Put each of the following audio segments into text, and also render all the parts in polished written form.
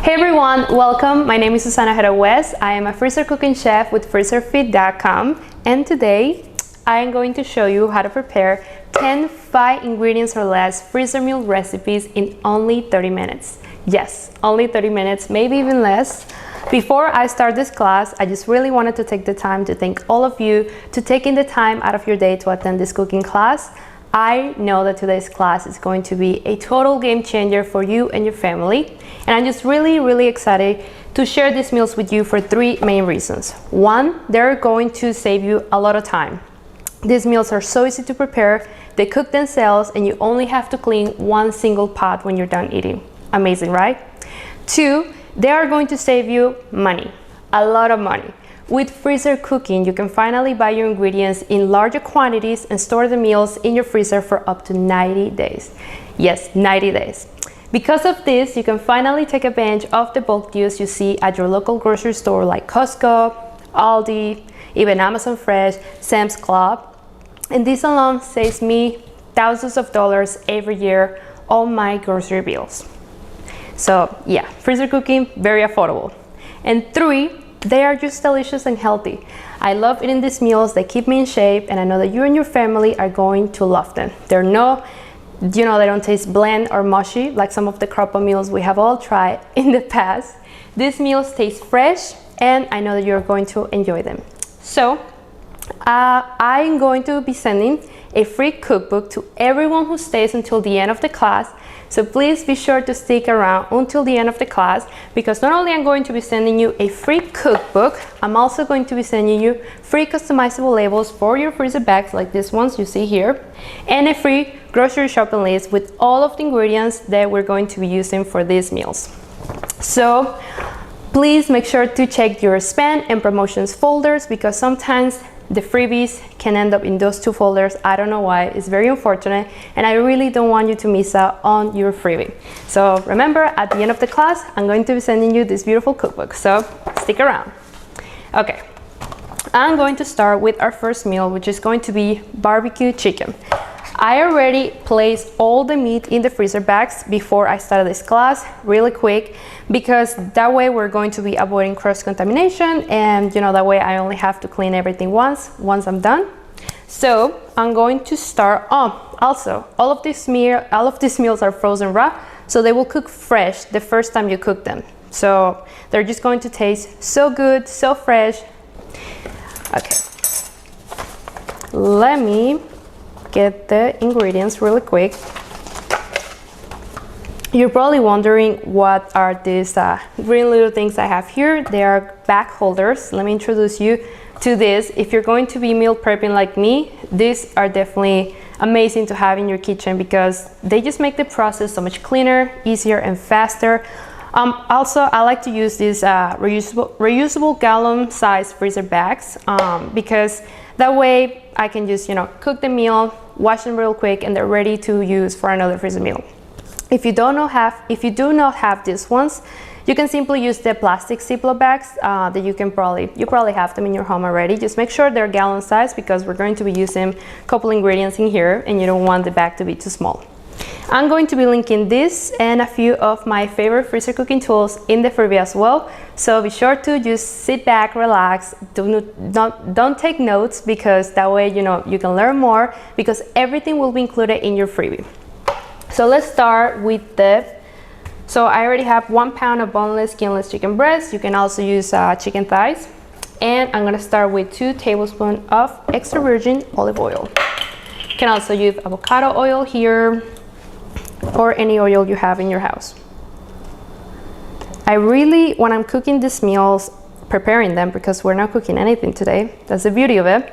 Hey everyone, welcome. My name is Susana Hera West. I am a freezer cooking chef with freezerfit.com, and today I am going to show you how to prepare 10 5 ingredients or less freezer meal recipes in only 30 minutes. Yes, only 30 minutes, maybe even less. Before I start this class, I just really wanted to take the time to thank all of you to taking the time out of your day to attend this cooking class. I know that today's class is going to be a total game changer for you and your family, and I'm just really excited to share these meals with you for 3 main reasons. One, they're going to save you a lot of time. These meals are so easy to prepare, they cook themselves, and you only have to clean one single pot when you're done eating. Amazing, right? 2, they are going to save you money, a lot of money. With freezer cooking, you can finally buy your ingredients in larger quantities and store the meals in your freezer for up to 90 days. Yes, 90 days. Because of this, you can finally take advantage of the bulk deals you see at your local grocery store like Costco, Aldi, even Amazon Fresh, Sam's Club. And this alone saves me thousands of dollars every year on my grocery bills. So yeah, freezer cooking, very affordable. And 3, they are just delicious and healthy. I love eating these meals, they keep me in shape, and I know that you and your family are going to love them. They're they don't taste bland or mushy like some of the crock-pot meals we have all tried in the past. These meals taste fresh, and I know that you're going to enjoy them. So I'm going to be sending a free cookbook to everyone who stays until the end of the class. So please be sure to stick around until the end of the class, because not only I'm going to be sending you a free cookbook, I'm also going to be sending you free customizable labels for your freezer bags like these ones you see here, and a free grocery shopping list with all of the ingredients that we're going to be using for these meals. So please make sure to check your spam and promotions folders, because sometimes the freebies can end up in those 2 folders. I don't know why, it's very unfortunate, and I really don't want you to miss out on your freebie. So remember, at the end of the class, I'm going to be sending you this beautiful cookbook, so stick around. Okay, I'm going to start with our first meal, which is going to be barbecue chicken. I already placed all the meat in the freezer bags before I started this class, really quick, because that way we're going to be avoiding cross-contamination, and that way I only have to clean everything once I'm done. So I'm going to start. Also, all of these meals are frozen raw, so they will cook fresh the first time you cook them. So they're just going to taste so good, so fresh. Okay, let me get the ingredients really quick. You're probably wondering what are these green little things I have here. They are bag holders. Let me introduce you to this. If you're going to be meal prepping like me, these are definitely amazing to have in your kitchen, because they just make the process so much cleaner, easier, and faster. Also, I like to use these reusable gallon size freezer bags, because that way I can just cook the meal, wash them real quick, and they're ready to use for another freezer meal. If you do not have these ones, you can simply use the plastic Ziploc bags that you probably have them in your home already. Just make sure they're gallon size, because we're going to be using a couple ingredients in here, and you don't want the bag to be too small. I'm going to be linking this and a few of my favorite freezer cooking tools in the freebie as well. So be sure to just sit back, relax, don't take notes, because that way you can learn more, because everything will be included in your freebie. So let's start with so I already have 1 pound of boneless, skinless chicken breast. You can also use chicken thighs. And I'm gonna start with 2 tablespoons of extra virgin olive oil. You can also use avocado oil here, or any oil you have in your house. When I'm cooking these meals, preparing them, because we're not cooking anything today, that's the beauty of it.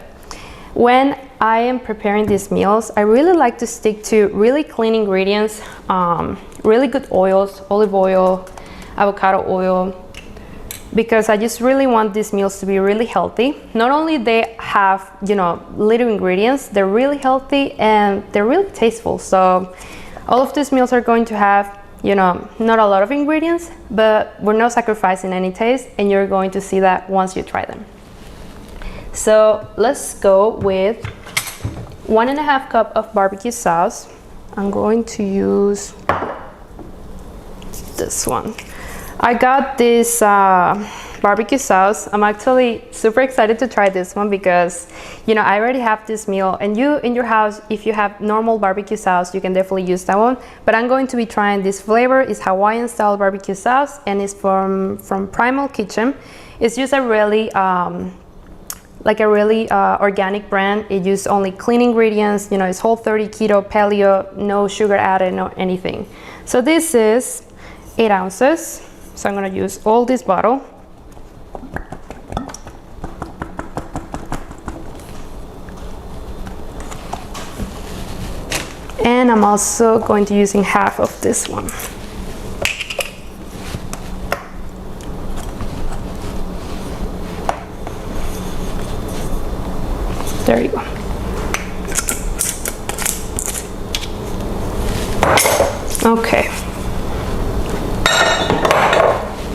When I am preparing these meals, I really like to stick to really clean ingredients, really good oils, olive oil, avocado oil, because I just really want these meals to be really healthy. Not only they have little ingredients, they're really healthy and they're really tasteful. So all of these meals are going to have not a lot of ingredients, but we're not sacrificing any taste, and you're going to see that once you try them. So let's go with 1.5 cups of barbecue sauce. I'm going to use this one. I got this barbecue sauce. I'm actually super excited to try this one because, you know, I already have this meal, and you in your house, if you have normal barbecue sauce, you can definitely use that one. But I'm going to be trying this flavor. It's Hawaiian style barbecue sauce, and it's from Primal Kitchen. It's just a really organic brand. It uses only clean ingredients. You know, it's Whole30, keto, paleo, no sugar added, no anything. So this is 8 ounces. So I'm gonna use all this bottle. And I'm also going to be using half of this one. There you go. Okay.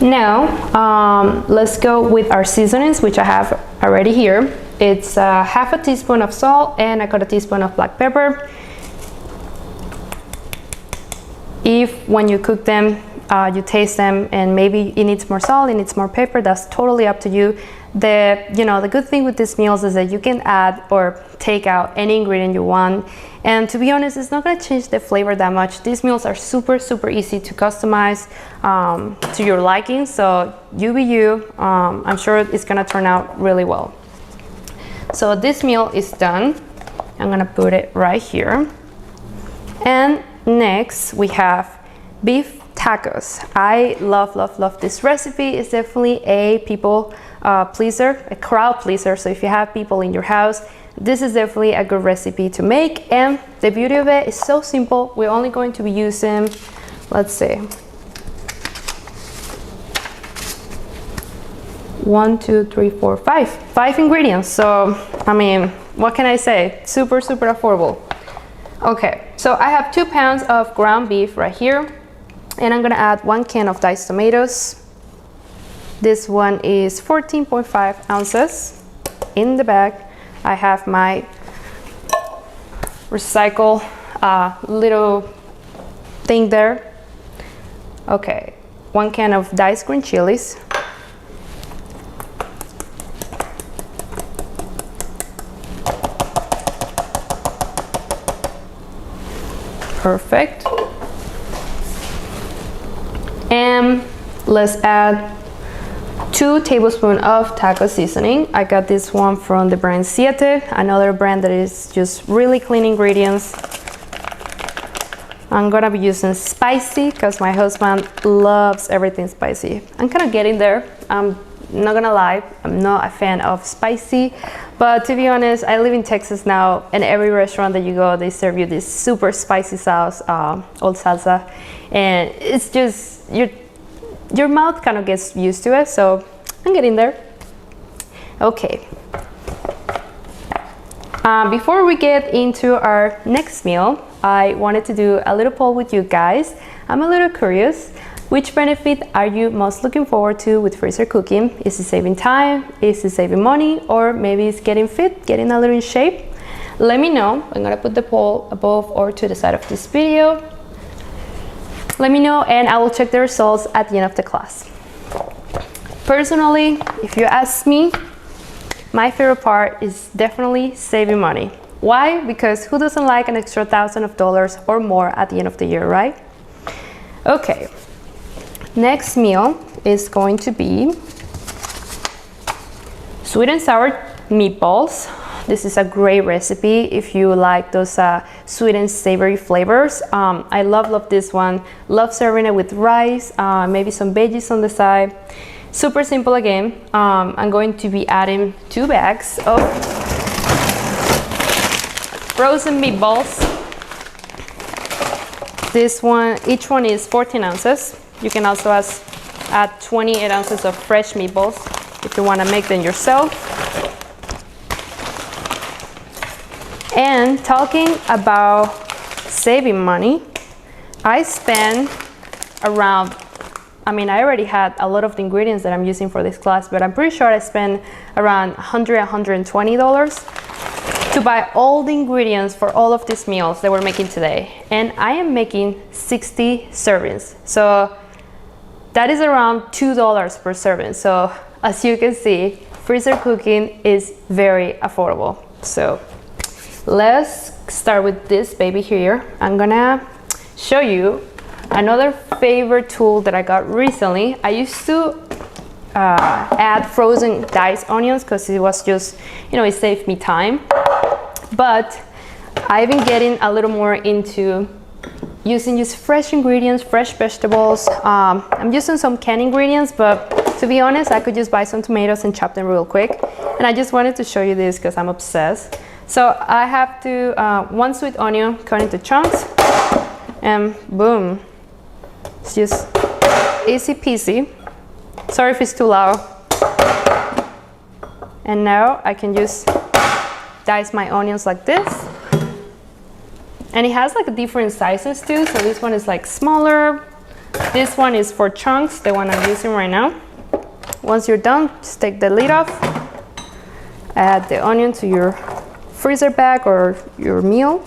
Now, let's go with our seasonings, which I have already here. It's half a teaspoon of salt and I got a teaspoon of black pepper. If when you cook them, you taste them and maybe it needs more salt, it needs more pepper, that's totally up to you. The good thing with these meals is that you can add or take out any ingredient you want. And to be honest, it's not gonna change the flavor that much. These meals are super, super easy to customize to your liking. So you be you, I'm sure it's gonna turn out really well. So this meal is done. I'm gonna put it right here. And next we have beef tacos. I love this recipe. It's definitely a people pleaser, a crowd pleaser. So if you have people in your house, this is definitely a good recipe to make. And the beauty of it is so simple. We're only going to be using, let's see, 1, 2, 3, 4, 5 ingredients. So I mean, what can I say? Super affordable. Okay, so I have 2 pounds of ground beef right here, and I'm gonna add 1 can of diced tomatoes. This one is 14.5 ounces. In the bag, I have my recycle little thing there. Okay, 1 can of diced green chilies. Perfect. And let's add 2 tablespoons of taco seasoning. I got this one from the brand Siete, another brand that is just really clean ingredients. I'm gonna be using spicy because my husband loves everything spicy. I'm kind of getting there. I'm not gonna lie, I'm not a fan of spicy, but to be honest, I live in Texas now, and every restaurant that you go, they serve you this super spicy sauce, old salsa, and it's just your mouth kind of gets used to it. So I'm getting there. Okay. Before we get into our next meal, I wanted to do a little poll with you guys. I'm a little curious. Which benefit are you most looking forward to with freezer cooking? Is it saving time? Is it saving money? Or maybe it's getting fit, getting a little in shape? Let me know. I'm gonna put the poll above or to the side of this video. Let me know and I will check the results at the end of the class. Personally, if you ask me, my favorite part is definitely saving money. Why? Because who doesn't like an extra $1,000 or more at the end of the year, right? Okay. Next meal is going to be sweet and sour meatballs. This is a great recipe if you like those sweet and savory flavors. I love this one. Love serving it with rice, maybe some veggies on the side. Super simple again. I'm going to be adding 2 bags of frozen meatballs. This one, each one is 14 ounces. You can also add 28 ounces of fresh meatballs if you want to make them yourself. And talking about saving money, I spend around, I already had a lot of the ingredients that I'm using for this class, but I'm pretty sure I spent around $100, $120 to buy all the ingredients for all of these meals that we're making today. And I am making 60 servings. So that is around $2 per serving. So as you can see, freezer cooking is very affordable. So let's start with this baby here. I'm gonna show you another favorite tool that I got recently. I used to add frozen diced onions because it was just, you know, it saved me time. But I've been getting a little more into using just fresh ingredients, fresh vegetables. I'm using some canned ingredients, but to be honest, I could just buy some tomatoes and chop them real quick. And I just wanted to show you this because I'm obsessed. So I have to, one sweet onion cut into chunks, and boom. It's just easy peasy. Sorry if it's too loud. And now I can just dice my onions like this. And it has like different sizes too. So this one is like smaller. This one is for chunks, the one I'm using right now. Once you're done, just take the lid off. Add the onion to your freezer bag or your meal.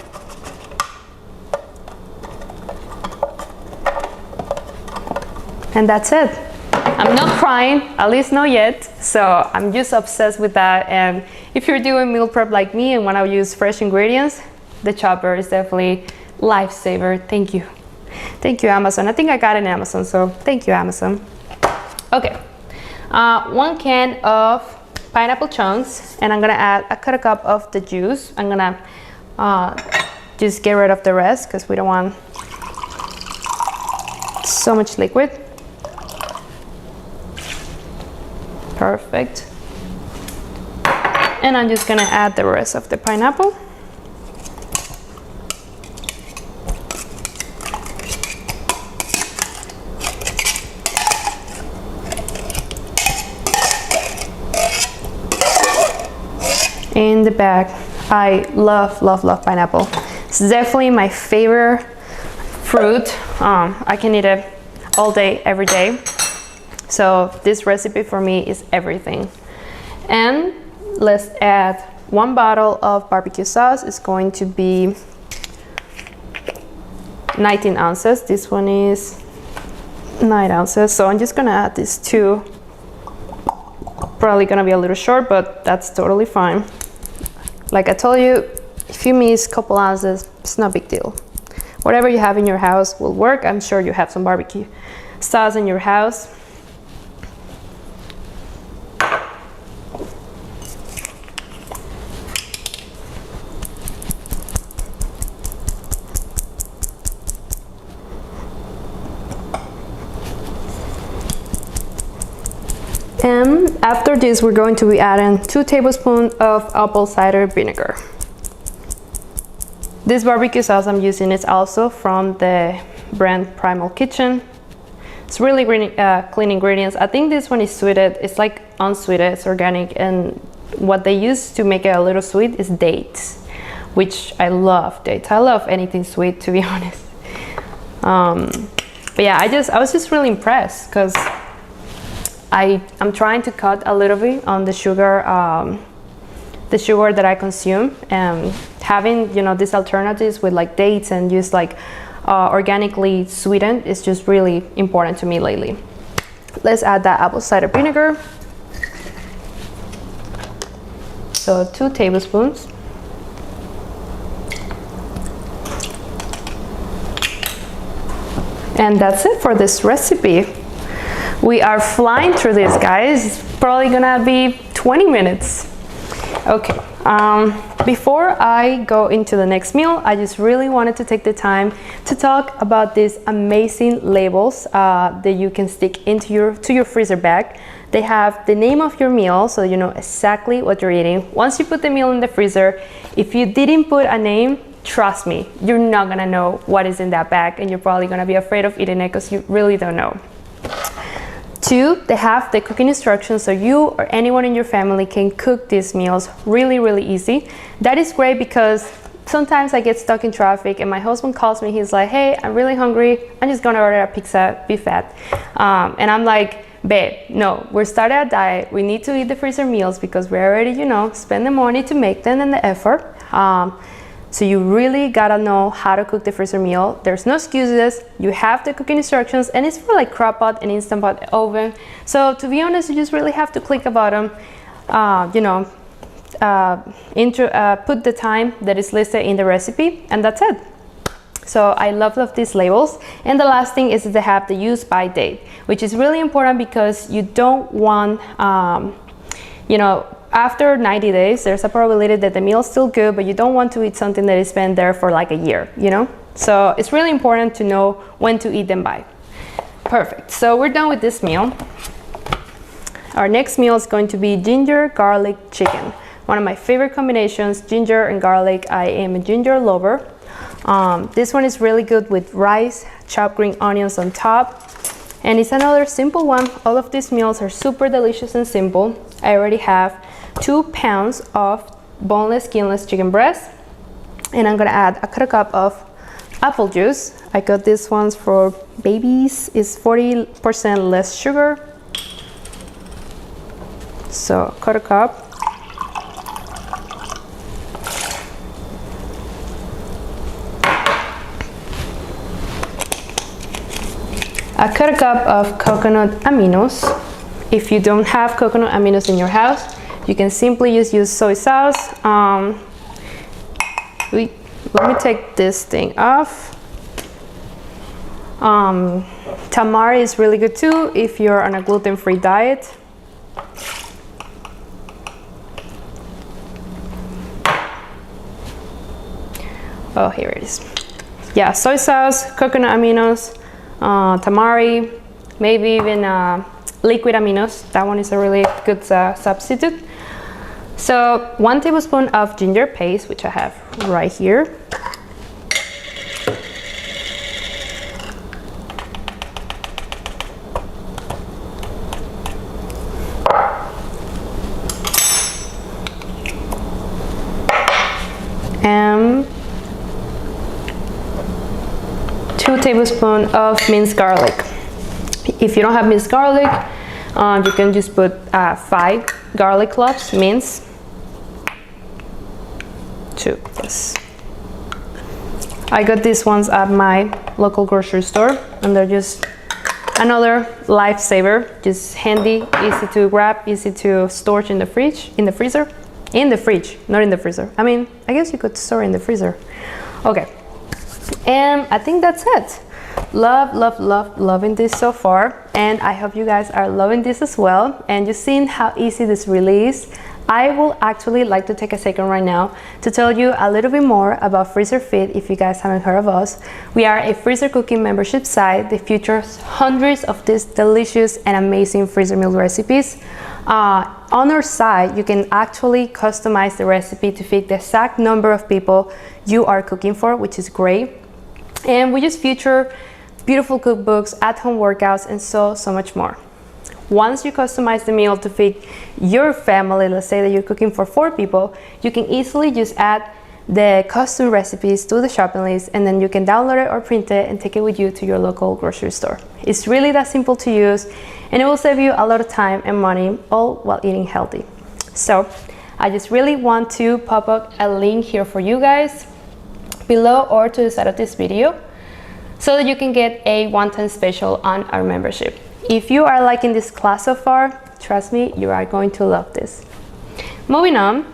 And that's it. I'm not crying, at least not yet. So I'm just obsessed with that. And if you're doing meal prep like me and want to use fresh ingredients, the chopper is definitely lifesaver. Thank you. Thank you, Amazon. I think I got it in Amazon, so thank you, Amazon. Okay, 1 can of pineapple chunks, and I'm gonna add a quarter cup of the juice. I'm gonna just get rid of the rest because we don't want so much liquid. Perfect. And I'm just gonna add the rest of the pineapple. In the bag, I love pineapple. It's definitely my favorite fruit. I can eat it all day, every day. So this recipe for me is everything. And let's add 1 bottle of barbecue sauce. It's going to be 19 ounces. This one is 9 ounces. So I'm just gonna add these 2. Probably gonna be a little short, but that's totally fine. Like I told you, if you miss a couple ounces, it's no big deal. Whatever you have in your house will work. I'm sure you have some barbecue sauce in your house. And after this, we're going to be adding 2 tablespoons of apple cider vinegar. This barbecue sauce I'm using is also from the brand Primal Kitchen. It's really clean ingredients. I think this one is sweetened. It's like unsweetened, it's organic, and what they use to make it a little sweet is dates, which I love dates. I love anything sweet, to be honest. But yeah, I was just really impressed because I'm trying to cut a little bit on the sugar that I consume, and having, you know, these alternatives with like dates and just like organically sweetened is just really important to me lately. Let's add that apple cider vinegar. So 2 tablespoons. And that's it for this recipe. We are flying through this, guys. It's probably gonna be 20 minutes. Okay, before I go into the next meal, I just really wanted to take the time to talk about these amazing labels that you can stick into your freezer bag. They have the name of your meal, so you know exactly what you're eating. Once you put the meal in the freezer, if you didn't put a name, trust me, you're not gonna know what is in that bag, and you're probably gonna be afraid of eating it because you really don't know. 2, they have the cooking instructions, so you or anyone in your family can cook these meals really, really easy. That is great because sometimes I get stuck in traffic and my husband calls me, he's like, hey, I'm really hungry, I'm just gonna order a pizza, be fat. And I'm like, babe, no, we're starting a diet, we need to eat the freezer meals because we already, you know, spend the money to make them and the effort. So you really gotta know how to cook the freezer meal. There's no excuses. You have the cooking instructions, and it's for like crock pot and instant pot oven. So to be honest, you just really have to click a button, put the time that is listed in the recipe, and that's it. So I love these labels. And the last thing is that they have the use by date, which is really important because you don't want, after 90 days, there's a probability that the meal is still good, but you don't want to eat something that has been there for like a year, So it's really important to know when to eat them by. Perfect. So we're done with this meal. Our next meal is going to be ginger garlic chicken. One of my favorite combinations, ginger and garlic. I am a ginger lover. This one is really good with rice, chopped green onions on top. And it's another simple one. All of these meals are super delicious and simple. I already have 2 pounds of boneless, skinless chicken breast. And I'm gonna add a quarter cup of apple juice. I got these ones for babies. It's 40% less sugar. So quarter cup. A quarter cup of coconut aminos. If you don't have coconut aminos in your house, you can simply just use soy sauce. Let me take this thing off. Tamari is really good too if you're on a gluten-free diet. Oh, here it is. Yeah, soy sauce, coconut aminos, tamari, maybe even liquid aminos. That one is a really good substitute. So 1 tablespoon of ginger paste, which I have right here. And 2 tablespoons of minced garlic. If you don't have minced garlic, you can just put 5 garlic cloves minced. 2, yes. I got these ones at my local grocery store, and they're just another lifesaver. Just handy, easy to grab, easy to store in the fridge, in the freezer. In the fridge, not in the freezer. I mean, I guess you could store in the freezer. Okay, and I think that's it. Loving this so far, and I hope you guys are loving this as well. And you've seen how easy this really is. I will actually like to take a second right now to tell you a little bit more about Freezer Fit. If you guys haven't heard of us, we are a freezer cooking membership site that features hundreds of these delicious and amazing freezer meal recipes. On our site, you can actually customize the recipe to fit the exact number of people you are cooking for, which is great. And we just feature beautiful cookbooks, at-home workouts, and so much more. Once you customize the meal to fit your family, let's say that you're cooking for 4 people, you can easily just add the custom recipes to the shopping list, and then you can download it or print it and take it with you to your local grocery store. It's really that simple to use, and it will save you a lot of time and money, all while eating healthy. So I just really want to pop up a link here for you guys below or to the side of this video, so that you can get a one-time special on our membership. If you are liking this class so far, trust me, you are going to love this. Moving on,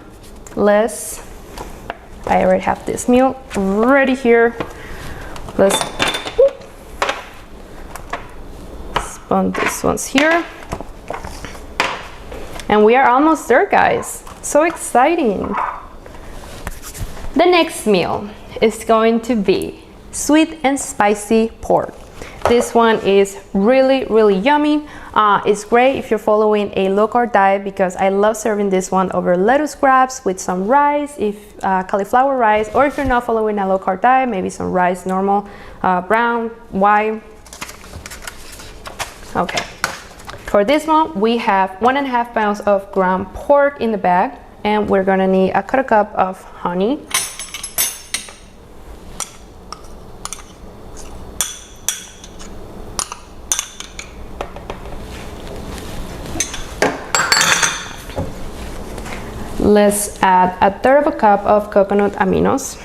I already have this meal ready here. Let's spawn these ones here. And we are almost there, guys. So exciting. The next meal is going to be sweet and spicy pork. This one is really yummy. It's great if you're following a low-carb diet, because I love serving this one over lettuce scraps with some rice, cauliflower rice, or if you're not following a low-carb diet, maybe some rice, normal, brown, white. Okay. For this one, we have 1.5 pounds of ground pork in the bag, and we're gonna need a quarter cup of honey. Let's add 1/3 cup of coconut aminos.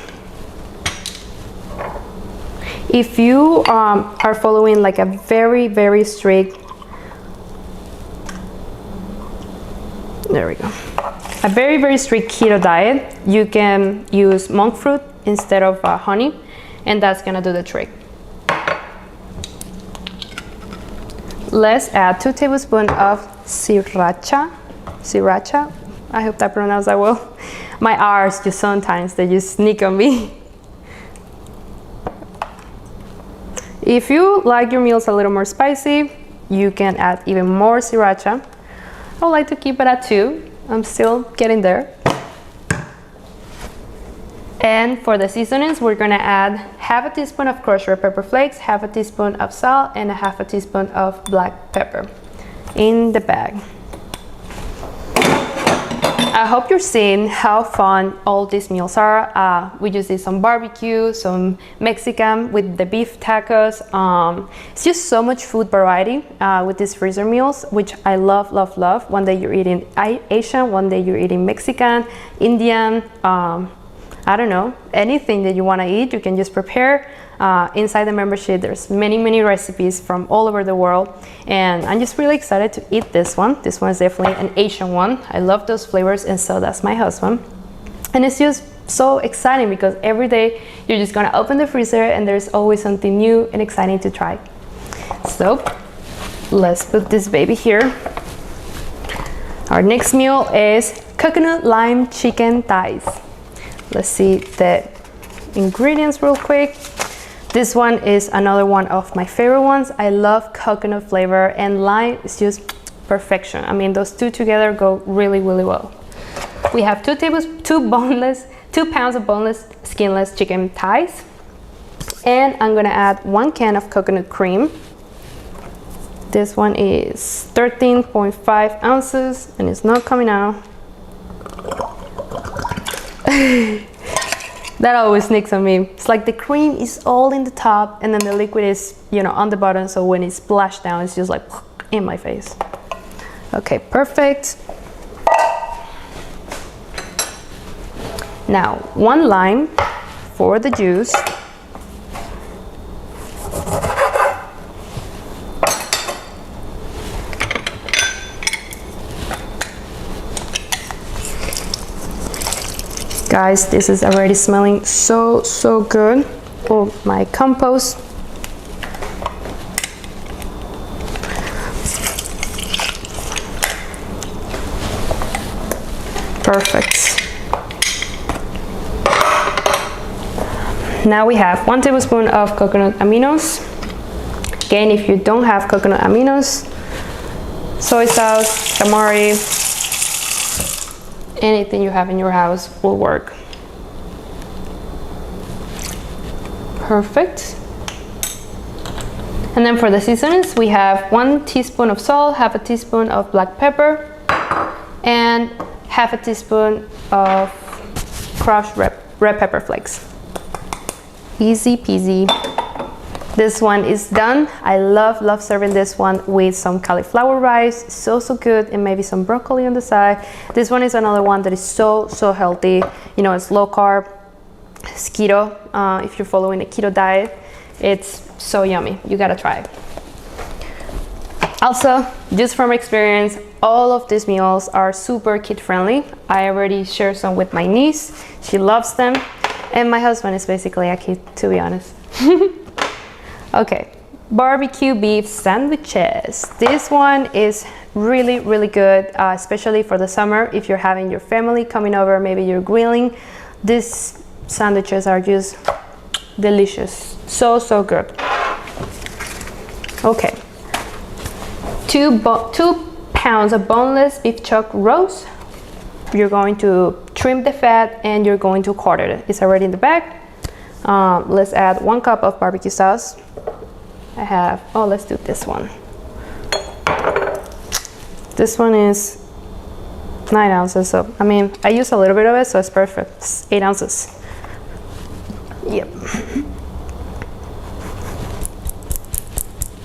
If you are following like a very strict, there we go, a very strict keto diet, you can use monk fruit instead of honey, and that's gonna do the trick. Let's add 2 tablespoons of sriracha. I hope I pronounced that well. My R's just sometimes they just sneak on me. If you like your meals a little more spicy, you can add even more sriracha. I would like to keep it at 2. I'm still getting there. And for the seasonings, we're gonna add half a teaspoon of crushed red pepper flakes, half a teaspoon of salt, and a half a teaspoon of black pepper in the bag. I hope you're seeing how fun all these meals are. We just did some barbecue, some Mexican with the beef tacos. It's just so much food variety with these freezer meals, which I love. One day you're eating Asian, one day you're eating Mexican, Indian, I don't know, anything that you want to eat, you can just prepare. Inside the membership, there's many recipes from all over the world, and I'm just really excited to eat this one. This one is definitely an Asian one. I love those flavors, and so does my husband. And it's just so exciting because every day you're just gonna open the freezer and there's always something new and exciting to try. So let's put this baby here. Our next meal is coconut lime chicken thighs. Let's see the ingredients real quick. This one is another one of my favorite ones. I love coconut flavor, and lime is just perfection. I mean, those two together go really well. We have 2 pounds of boneless, skinless chicken thighs, and I'm gonna add 1 can of coconut cream. This one is 13.5 ounces, and it's not coming out. That always sneaks on me. It's like the cream is all in the top and then the liquid is, you know, on the bottom, so when it's splashed down, it's just like in my face. Okay, perfect. Now, 1 lime for the juice. Guys, this is already smelling so good. Oh, my compost. Perfect. Now we have 1 tablespoon of coconut aminos. Again, if you don't have coconut aminos, soy sauce, tamari, anything you have in your house will work. Perfect. And then for the seasonings, we have 1 teaspoon of salt, half a teaspoon of black pepper, and half a teaspoon of crushed red pepper flakes. Easy peasy. This one is done. I love serving this one with some cauliflower rice. So good, and maybe some broccoli on the side. This one is another one that is so healthy. You know, it's low carb, it's keto. If you're following a keto diet, it's so yummy. You gotta try it. Also, just from experience, all of these meals are super kid friendly. I already shared some with my niece. She loves them. And my husband is basically a kid, to be honest. Okay, BBQ Beef Sandwiches. This one is really good, especially for the summer. If you're having your family coming over, maybe you're grilling, these sandwiches are just delicious. So good. Okay, 2 pounds of boneless beef chuck roast. You're going to trim the fat and you're going to quarter it. It's already in the bag. Let's add 1 cup of barbecue sauce. I have, oh, let's do this one. This one is 9 ounces, so I mean, I use a little bit of it, so it's perfect. It's 8 ounces. Yep.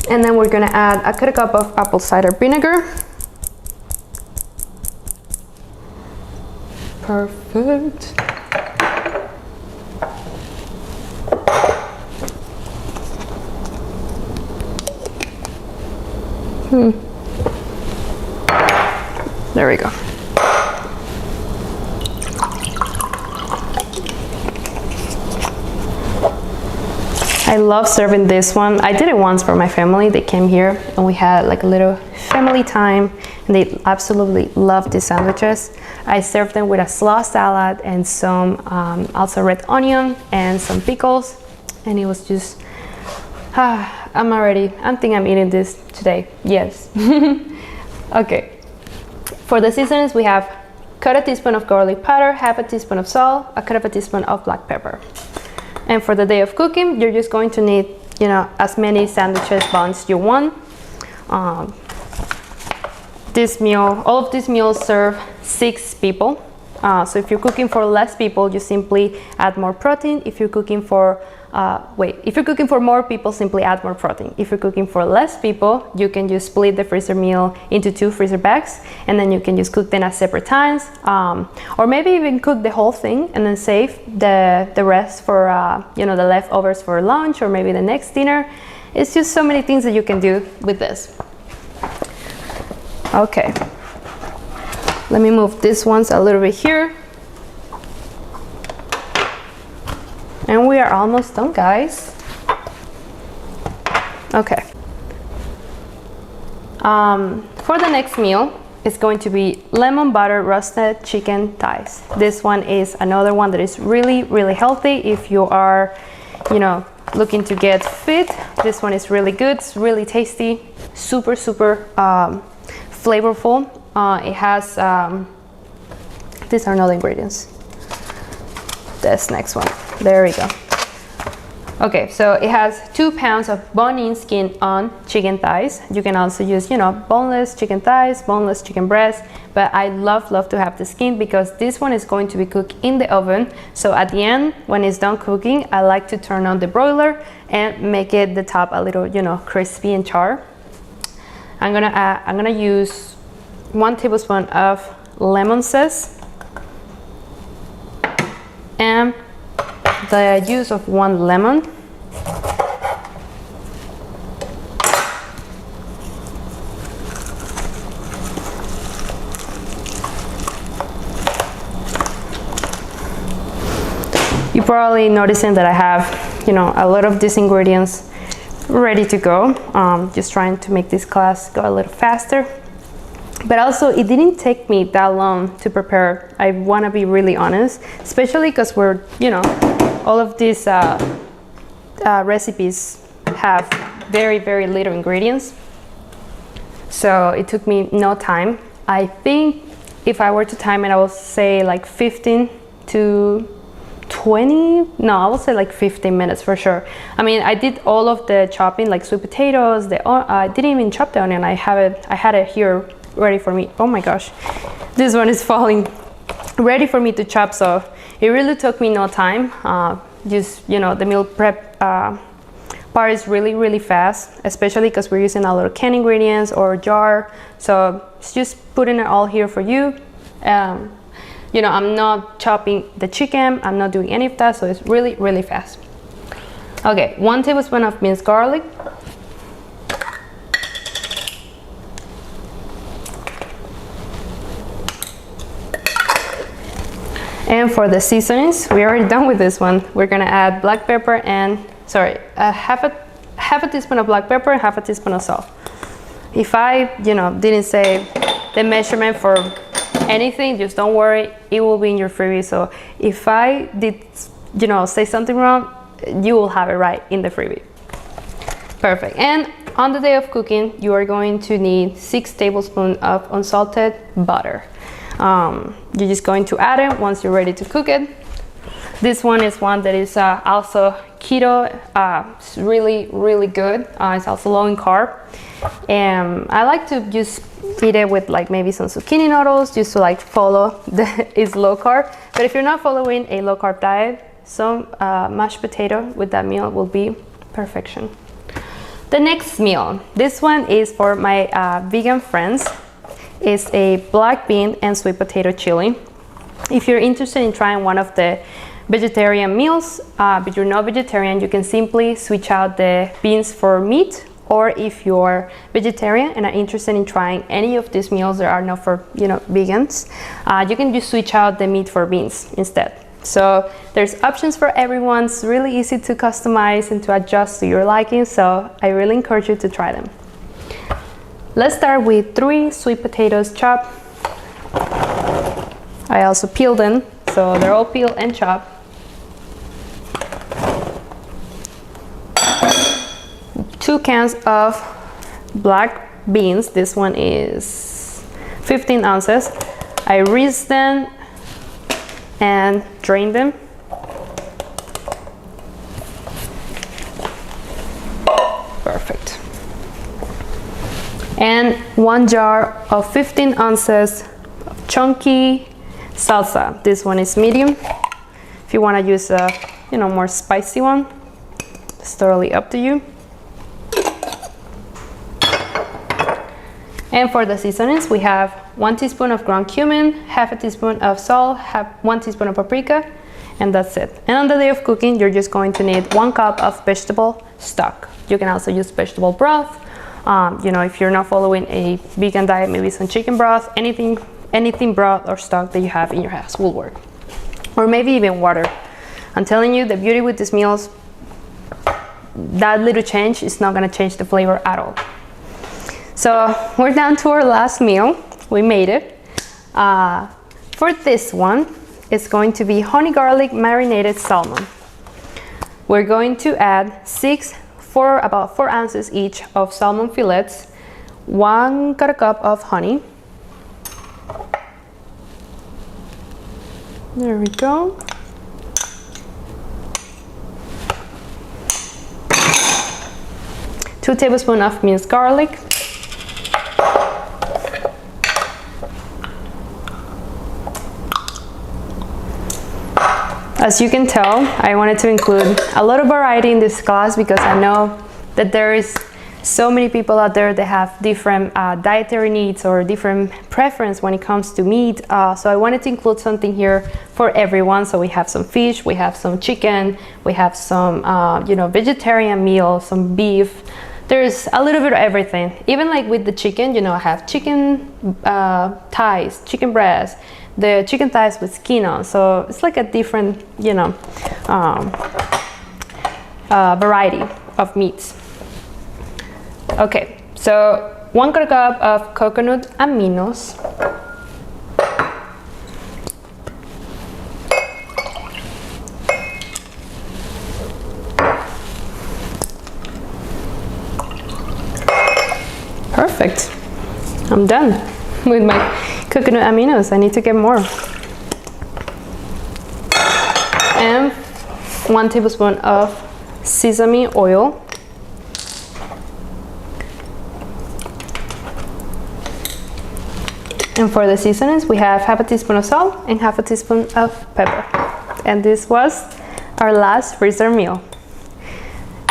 And then we're gonna add a cup of apple cider vinegar. Perfect. There we go. I love serving this one. I did it once for my family. They came here and we had like a little family time and they absolutely love these sandwiches. I served them with a slaw salad and some also red onion and some pickles, and it was just I think I'm eating this today. Yes. Okay, for the seasonings we have cut a teaspoon of garlic powder, half a teaspoon of salt, a cut of a teaspoon of black pepper. And for the day of cooking, you're just going to need, you know, as many sandwiches buns you want. This meal, all of these meals serve 6 people. So if you're cooking for less people, you simply add more protein. If you're cooking for more people, simply add more protein. If you're cooking for less people, you can just split the freezer meal into 2 freezer bags, and then you can just cook them at separate times, or maybe even cook the whole thing and then save the rest for you know, the leftovers for lunch or maybe the next dinner. It's just so many things that you can do with this. Okay, let me move these ones a little bit here. And we are almost done, guys. Okay. For the next meal, it's going to be lemon butter roasted chicken thighs. This one is another one that is really, really healthy. If you are, you know, looking to get fit, this one is really good. It's really tasty, super, super flavorful. It has, these are not the ingredients. This next one. There we go. Okay, so it has 2 pounds of bone-in skin on chicken thighs. You can also use, you know, boneless chicken thighs, boneless chicken breast, but I love to have the skin because this one is going to be cooked in the oven. So at the end, when it's done cooking, I like to turn on the broiler and make it the top a little, you know, crispy and char. I'm gonna use 1 tablespoon of lemon zest and the use of 1 lemon. You're probably noticing that I have, you know, a lot of these ingredients ready to go. Just trying to make this class go a little faster. But also, it didn't take me that long to prepare. I want to be really honest, especially because we're, you know, all of these recipes have very, very little ingredients. So it took me no time. I think if I were to time it, I would say like 15 to 20. No, I would say like 15 minutes for sure. I mean, I did all of the chopping, like sweet potatoes. I didn't even chop the onion. I had it here ready for me. Oh my gosh, this one is falling. Ready for me to chop, so it really took me no time. Just, you know, the meal prep part is really, really fast, especially because we're using a lot of canned ingredients or jar. So it's just putting it all here for you. You know, I'm not chopping the chicken, I'm not doing any of that, so it's really, really fast. Okay, 1 tablespoon of minced garlic. And for the seasonings, we're already done with this one. We're gonna add black pepper and, half a teaspoon of black pepper and half a teaspoon of salt. If I, you know, didn't say the measurement for anything, just don't worry, it will be in your freebie. So if I did, you know, say something wrong, you will have it right in the freebie. Perfect. And on the day of cooking, you are going to need 6 tablespoons of unsalted butter. You're just going to add it once you're ready to cook it. This one is one that is also keto. It's really, really good. It's also low in carb. And I like to just eat it with like maybe some zucchini noodles, just to like follow it's low carb. But if you're not following a low carb diet, some mashed potato with that meal will be perfection. The next meal, this one is for my vegan friends. It's a black bean and sweet potato chili. If you're interested in trying one of the vegetarian meals, but you're not vegetarian, you can simply switch out the beans for meat or if you're vegetarian and are interested in trying any of these meals that are not for, you know, vegans, you can just switch out the meat for beans instead. So there's options for everyone. It's really easy to customize and to adjust to your liking, so I really encourage you to try them. Let's start with 3 sweet potatoes chopped. I also peeled them, so they're all peeled and chopped. 2 cans of black beans. This one is 15 ounces. I rinsed them and drained them. Perfect. And 1 jar of 15 ounces of chunky salsa. This one is medium. If you want to use a, you know, more spicy one, it's totally up to you. And for the seasonings, we have 1 teaspoon of ground cumin, half a teaspoon of salt, 1 teaspoon of paprika, and that's it. And on the day of cooking, you're just going to need 1 cup of vegetable stock. You can also use vegetable broth. You know, if you're not following a vegan diet, maybe some chicken broth, anything broth or stock that you have in your house will work. Or maybe even water. I'm telling you, the beauty with these meals, that little change is not gonna change the flavor at all. So we're down to our last meal. We made it. For this one, it's going to be honey garlic marinated salmon. We're going to add about 4 ounces each of salmon fillets, 1 cup of honey. There we go. Two tablespoons of minced garlic. As you can tell, I wanted to include a lot of variety in this class because I know that there is so many people out there that have different dietary needs or different preference when it comes to meat. So I wanted to include something here for everyone. So we have some fish, we have some chicken, we have some you know, vegetarian meal, some beef. There's a little bit of everything. Even like with the chicken, you know, I have chicken thighs, chicken breast, the chicken thighs with skin on, so it's like a different, you know, variety of meats. Okay, so 1 cup of coconut aminos, perfect. I'm done with my coconut aminos. I need to get more. And 1 tablespoon of sesame oil. And for the seasonings, we have half a teaspoon of salt and half a teaspoon of pepper. And this was our last freezer meal.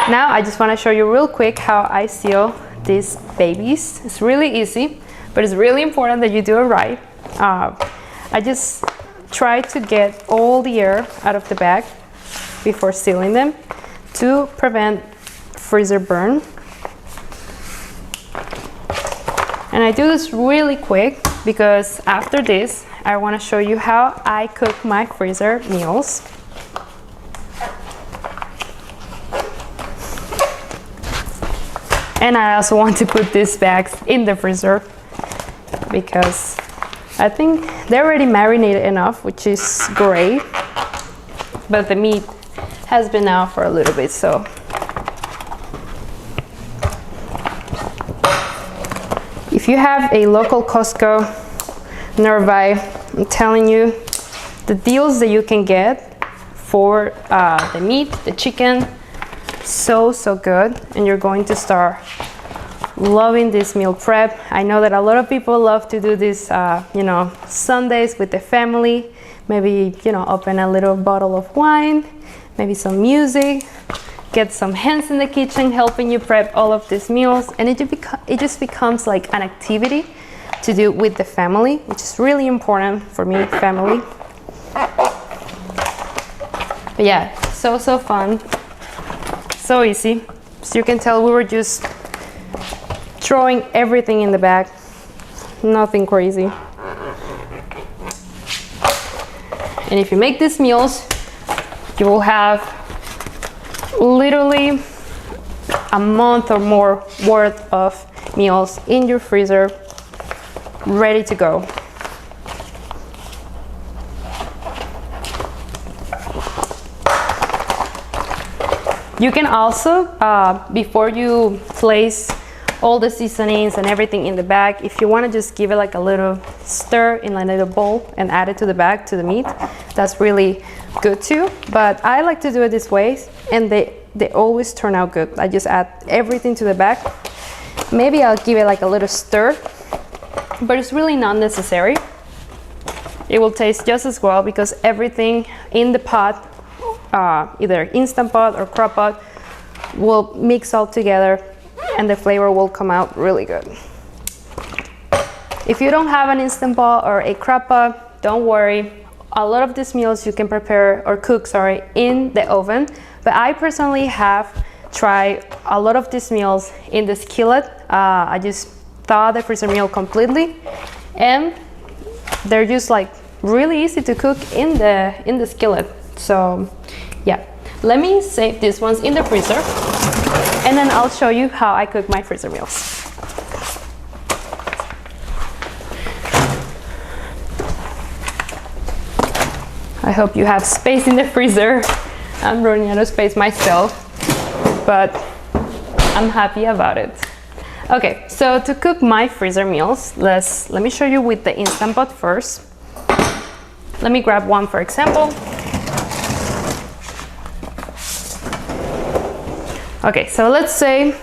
Now I just want to show you real quick how I seal these babies. It's really easy, but it's really important that you do it right. I just try to get all the air out of the bag before sealing them to prevent freezer burn. And I do this really quick because after this, I want to show you how I cook my freezer meals. And I also want to put these bags in the freezer because I think they're already marinated enough, which is great. But the meat has been out for a little bit, so. If you have a local Costco nearby, I'm telling you, the deals that you can get for the meat, the chicken, so good, and you're going to start loving this meal prep. I know that a lot of people love to do this, you know, Sundays with the family. Maybe, you know, open a little bottle of wine, maybe some music, get some hands in the kitchen helping you prep all of these meals, and it just becomes like an activity to do with the family, which is really important for me, family. But yeah, so fun, so easy. So you can tell we were just throwing everything in the bag. Nothing crazy. And if you make these meals, you will have literally a month or more worth of meals in your freezer, ready to go. You can also, before you place all the seasonings and everything in the bag, if you want to just give it like a little stir in a little bowl and add it to the bag, to the meat, that's really good too. But I like to do it this way, and they always turn out good. I just add everything to the bag. Maybe I'll give it like a little stir, but it's really not necessary. It will taste just as well because everything in the pot, either Instant Pot or Crock Pot, will mix all together and the flavor will come out really good. If you don't have an Instant Pot or a Crock Pot, don't worry. A lot of these meals you can prepare or cook, sorry, in the oven. But I personally have tried a lot of these meals in the skillet. I just thaw the freezer meal completely, and they're just like really easy to cook in the skillet. So yeah, let me save these ones in the freezer, and then I'll show you how I cook my freezer meals. I hope you have space in the freezer. I'm running out of space myself, but I'm happy about it. Okay, so to cook my freezer meals, let me show you with the Instant Pot first. Let me grab one for example. Okay, so let's say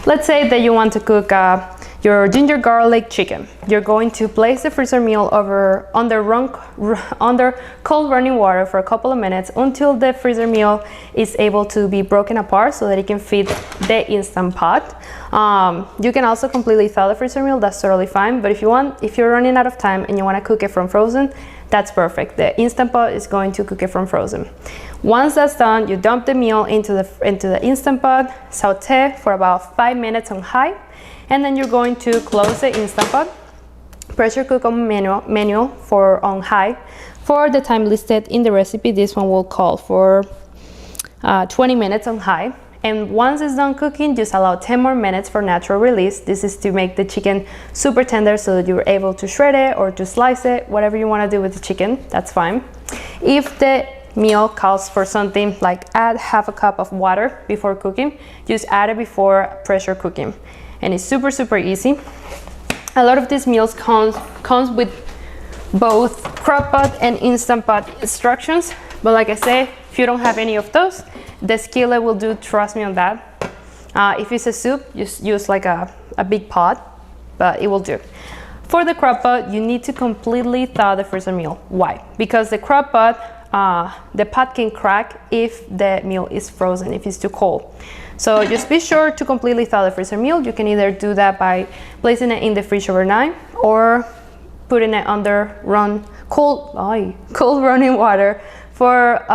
that you want to cook your ginger garlic chicken. You're going to place the freezer meal under cold running water for a couple of minutes until the freezer meal is able to be broken apart so that it can fit the Instant Pot. You can also completely thaw the freezer meal, that's totally fine. But if you're running out of time and you want to cook it from frozen, that's perfect. The Instant Pot is going to cook it from frozen. Once that's done, you dump the meal into the Instant Pot, saute for about 5 minutes on high, and then you're going to close the Instant Pot, pressure cook on manual for on high. For the time listed in the recipe, this one will call for 20 minutes on high. And once it's done cooking, just allow 10 more minutes for natural release. This is to make the chicken super tender so that you're able to shred it or to slice it, whatever you want to do with the chicken, that's fine. If the meal calls for something like add half a cup of water before cooking, just add it before pressure cooking. And it's super, super easy. A lot of these meals comes with both Crock Pot and Instant Pot instructions, but like I say, if you don't have any of those, the skillet will do, trust me on that. If it's a soup, just use like a big pot, but it will do. For the Crock Pot, you need to completely thaw the freezer meal. Why? Because the Crock Pot, the pot can crack if the meal is frozen, if it's too cold. So just be sure to completely thaw the freezer meal. You can either do that by placing it in the fridge overnight or putting it under cold running water for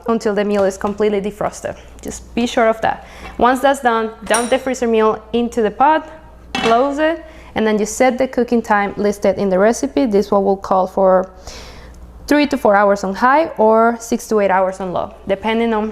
until the meal is completely defrosted. Just be sure of that. Once that's done, dump the freezer meal into the pot, close it, and then you set the cooking time listed in the recipe. This one will call for 3 to 4 hours on high or 6 to 8 hours on low, depending on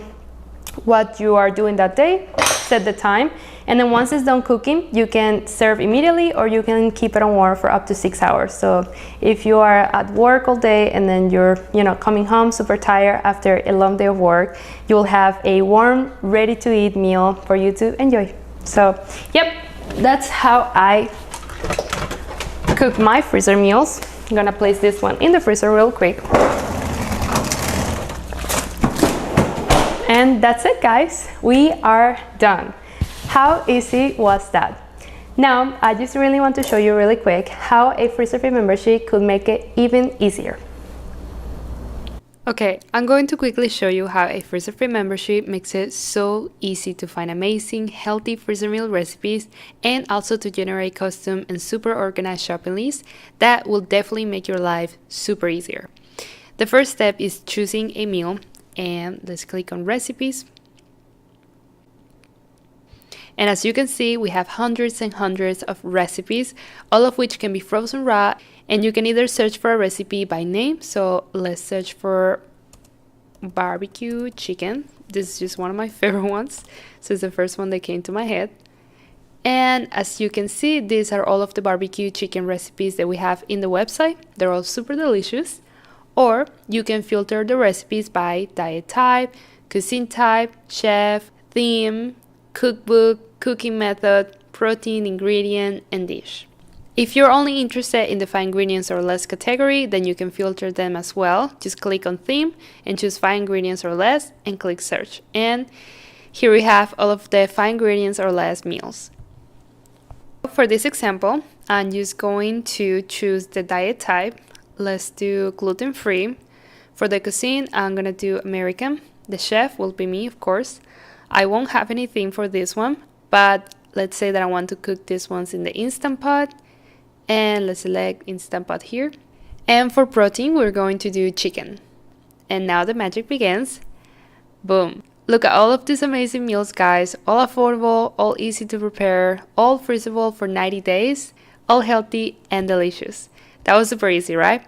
what you are doing that day. Set the time, and then once it's done cooking, you can serve immediately or you can keep it on warm for up to 6 hours. So if you are at work all day and then you're coming home super tired after a long day of work, you'll have a warm, ready to eat meal for you to enjoy. So yep, that's how I cook my freezer meals. I'm gonna place this one in the freezer real quick. And that's it, guys. We are done. How easy was that? Now, I just really want to show you really quick how a freezer free membership could make it even easier. Okay, I'm going to quickly show you how a freezer free membership makes it so easy to find amazing, healthy freezer meal recipes and also to generate custom and super organized shopping lists that will definitely make your life super easier. The first step is choosing a meal, and let's click on recipes. And as you can see, we have hundreds and hundreds of recipes, all of which can be frozen raw, and you can either search for a recipe by name. So let's search for BBQ Chicken. This is just one of my favorite ones, so it's the first one that came to my head. And as you can see, these are all of the barbecue chicken recipes that we have in the website. They're all super delicious. Or you can filter the recipes by diet type, cuisine type, chef, theme, cookbook, cooking method, protein, ingredient, and dish. If you're only interested in the 5 ingredients or less category, then you can filter them as well. Just click on theme and choose 5 ingredients or less and click search. And here we have all of the 5 ingredients or less meals. For this example, I'm just going to choose the diet type. Let's do gluten-free. For the cuisine, I'm gonna do American. The chef will be me, of course. I won't have any theme for this one, but let's say that I want to cook these ones in the Instant Pot. And let's select Instant Pot here. And for protein, we're going to do chicken. And now the magic begins. Boom. Look at all of these amazing meals, guys. All affordable, all easy to prepare, all freezable for 90 days, all healthy and delicious. That was super easy, right?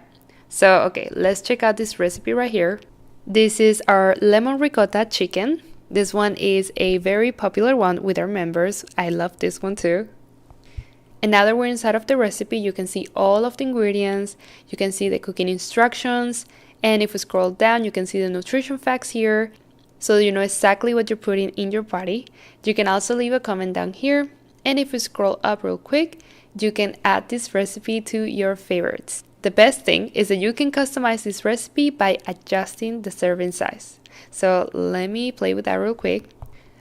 So, okay, let's check out this recipe right here. This is our lemon ricotta chicken. This one is a very popular one with our members. I love this one too. And now that we're inside of the recipe, you can see all of the ingredients. You can see the cooking instructions. And if we scroll down, you can see the nutrition facts here, so you know exactly what you're putting in your body. You can also leave a comment down here. And if we scroll up real quick, you can add this recipe to your favorites. The best thing is that you can customize this recipe by adjusting the serving size. So let me play with that real quick.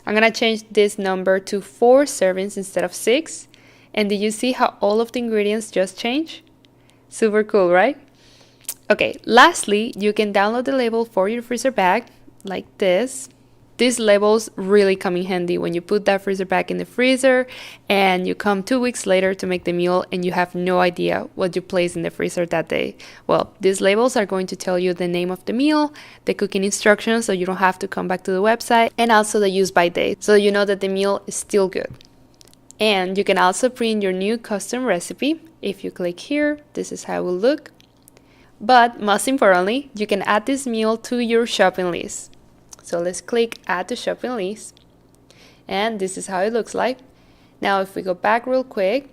I'm gonna change this number to 4 servings instead of 6. And did you see how all of the ingredients just change? Super cool, right? Okay, lastly, you can download the label for your freezer bag like this. These labels really come in handy when you put that freezer bag in the freezer and you come 2 weeks later to make the meal and you have no idea what you placed in the freezer that day. Well, these labels are going to tell you the name of the meal, the cooking instructions so you don't have to come back to the website, and also the use by date so you know that the meal is still good. And you can also print your new custom recipe. If you click here, this is how it will look. But most importantly, you can add this meal to your shopping list. So let's click add to shopping list. And this is how it looks like. Now if we go back real quick,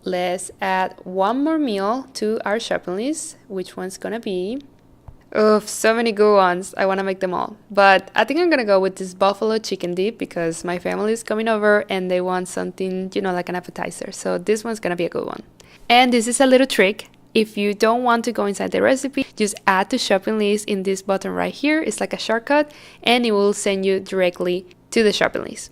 let's add one more meal to our shopping list. Which one's gonna be? Oh, so many good ones. I wanna make them all. But I think I'm gonna go with this buffalo chicken dip because my family is coming over and they want something, you know, like an appetizer. So this one's gonna be a good one. And this is a little trick. If you don't want to go inside the recipe, just add to shopping list in this button right here. It's like a shortcut and it will send you directly to the shopping list.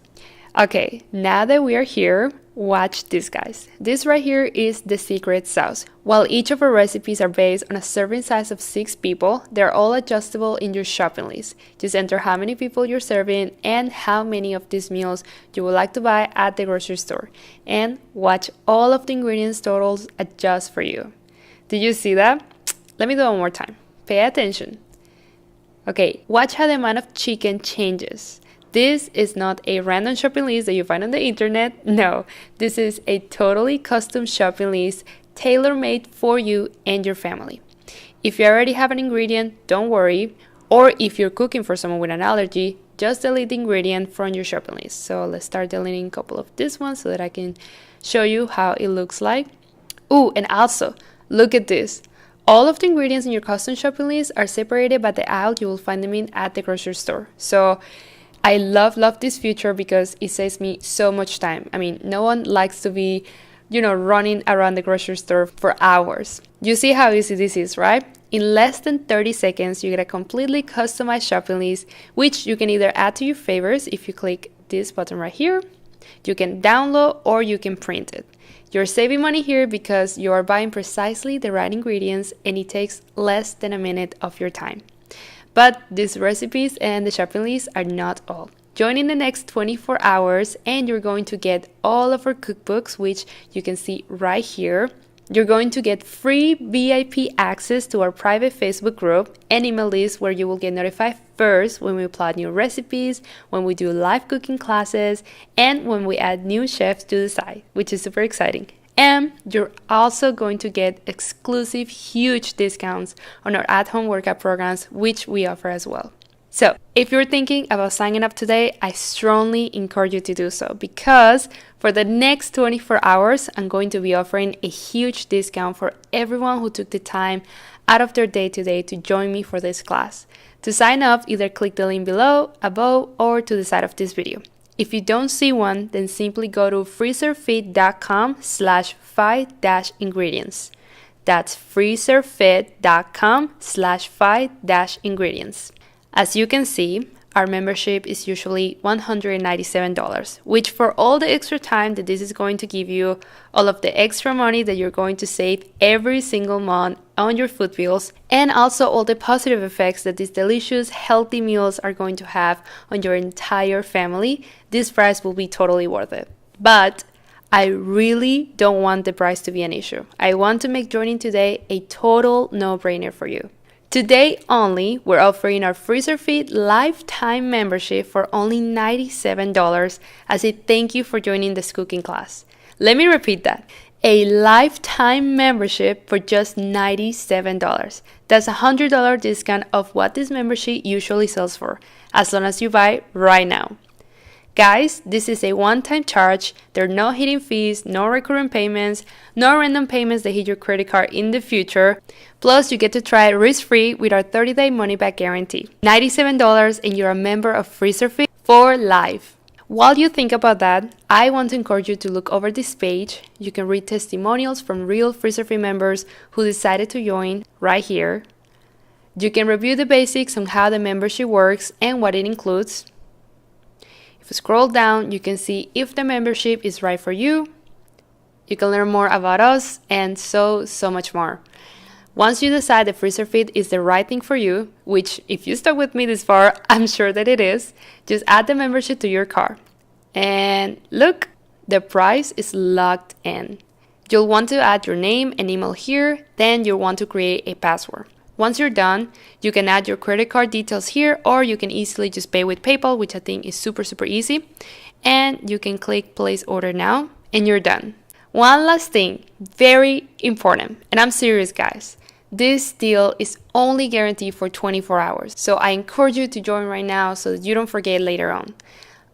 Okay, now that we are here, watch this, guys. This right here is the secret sauce. While each of our recipes are based on a serving size of 6 people, they're all adjustable in your shopping list. Just enter how many people you're serving and how many of these meals you would like to buy at the grocery store. And watch all of the ingredients totals adjust for you. Did you see that? Let me do it one more time. Pay attention. Okay, watch how the amount of chicken changes. This is not a random shopping list that you find on the internet. No, this is a totally custom shopping list tailor-made for you and your family. If you already have an ingredient, don't worry. Or if you're cooking for someone with an allergy, just delete the ingredient from your shopping list. So let's start deleting a couple of these ones so that I can show you how it looks like. Ooh, and also, look at this. All of the ingredients in your custom shopping list are separated by the aisle you will find them in at the grocery store. So I love this feature because it saves me so much time. I mean, no one likes to be, running around the grocery store for hours. You see how easy this is, right? In less than 30 seconds, you get a completely customized shopping list, which you can either add to your favorites if you click this button right here. You can download or you can print it. You're saving money here because you are buying precisely the right ingredients and it takes less than a minute of your time. But these recipes and the shopping list are not all. Join in the next 24 hours and you're going to get all of our cookbooks, which you can see right here. You're going to get free VIP access to our private Facebook group and email list where you will get notified first when we upload new recipes, when we do live cooking classes, and when we add new chefs to the site, which is super exciting. And you're also going to get exclusive huge discounts on our at-home workout programs, which we offer as well. So if you're thinking about signing up today, I strongly encourage you to do so because for the next 24 hours, I'm going to be offering a huge discount for everyone who took the time out of their day today to join me for this class. To sign up, either click the link below, above, or to the side of this video. If you don't see one, then simply go to freezerfit.com/5-ingredients. That's freezerfit.com/5-ingredients. As you can see, our membership is usually $197, which for all the extra time that this is going to give you, all of the extra money that you're going to save every single month on your food bills, and also all the positive effects that these delicious, healthy meals are going to have on your entire family, this price will be totally worth it. But I really don't want the price to be an issue. I want to make joining today a total no-brainer for you. Today only, we're offering our FreezerFit lifetime membership for only $97 as a thank you for joining this cooking class. Let me repeat that. A lifetime membership for just $97. That's a $100 discount of what this membership usually sells for, as long as you buy right now. Guys, this is a one-time charge. There are no hidden fees, no recurring payments, no random payments that hit your credit card in the future. Plus, you get to try it risk-free with our 30-day money-back guarantee. $97 and you're a member of FreezerFit for life. While you think about that, I want to encourage you to look over this page. You can read testimonials from real FreezerFit members who decided to join right here. You can review the basics on how the membership works and what it includes. If you scroll down, you can see if the membership is right for you. You can learn more about us and so much more. Once you decide that FreezerFit is the right thing for you, which if you stuck with me this far, I'm sure that it is, just add the membership to your cart. And look, the price is locked in. You'll want to add your name and email here, then you'll want to create a password. Once you're done, you can add your credit card details here, or you can easily just pay with PayPal, which I think is super easy. And you can click place order now, and you're done. One last thing, very important, and I'm serious guys. This deal is only guaranteed for 24 hours. So I encourage you to join right now so that you don't forget later on.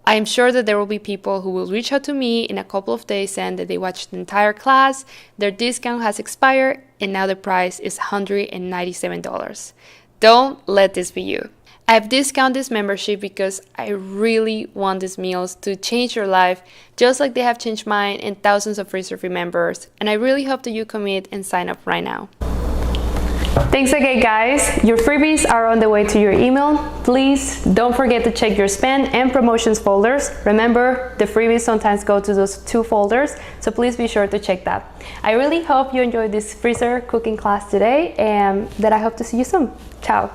I am sure that there will be people who will reach out to me in a couple of days saying that they watched the entire class, their discount has expired, and now the price is $197. Don't let this be you. I've discounted this membership because I really want these meals to change your life just like they have changed mine and thousands of FreezerFit members, and I really hope that you commit and sign up right now. Thanks again guys, your freebies are on the way to your email. Please don't forget to check your spam and promotions folders. Remember, the freebies sometimes go to those two folders, so please be sure to check that. I really hope you enjoyed this freezer cooking class today and that I hope to see you soon. Ciao!